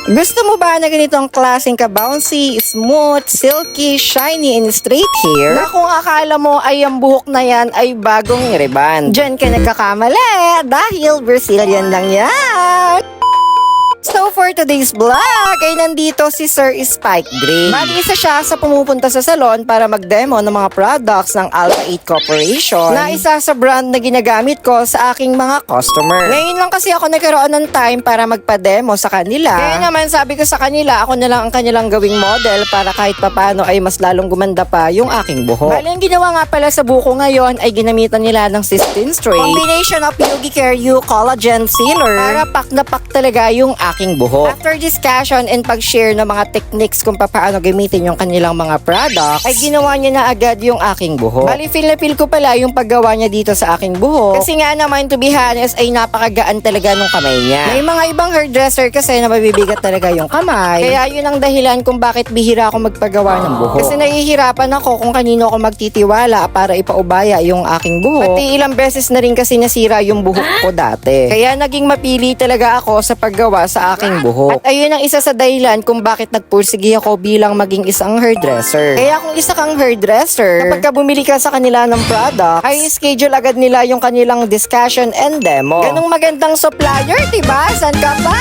Gusto mo ba na ganitong klaseng ka-bouncy, smooth, silky, shiny, and straight hair? Na kung akala mo ay ang buhok na yan ay bagong reband. Diyan ka nagkakamali dahil Brazilian lang yan. So for today's vlog ay nandito si Sir Spike Gray. Mag-isa siya sa pumupunta sa salon para mag-demo ng mga products ng Alpha 8 Corporation na isa sa brand na ginagamit ko sa aking mga customer. Ngayon lang kasi ako nagkaroon ng time para magpa-demo sa kanila. Kaya naman sabi ko sa kanila ako na lang ang kanilang gawing model para kahit papano ay mas lalong gumanda pa yung aking buhok. Bali ang ginawa nga pala sa buko ngayon ay ginamitan nila ng Cysteine Straight, combination of Yogi Care U Collagen Sealer para pak na pak talaga yung aking buhok. After discussion and pag-share ng mga techniques kung paano gamitin yung kanilang mga products, ay ginawa niya na agad yung aking buhok. Bali, feel na feel ko pala yung paggawa niya dito sa aking buhok. Kasi nga naman, to be honest, ay napakagaan talaga nung kamay niya. May mga ibang hairdresser kasi na mabibigat talaga yung kamay. Kaya yun ang dahilan kung bakit bihira ako magpagawa ng buhok. Kasi nahihirapan ako kung kanino ako magtitiwala para ipaubaya yung aking buhok. Pati ilang beses na rin kasi nasira yung buhok ko dati. Kaya naging mapili talaga ako sa paggawa sa aking buhok. At ayun ang isa sa dahilan kung bakit nagpursige ako bilang maging isang hairdresser. Kaya kung isa kang hairdresser, kapag bumili ka sa kanila ng product, ay schedule agad nila yung kanilang discussion and demo. Ganong magandang supplier, diba? San ka pa?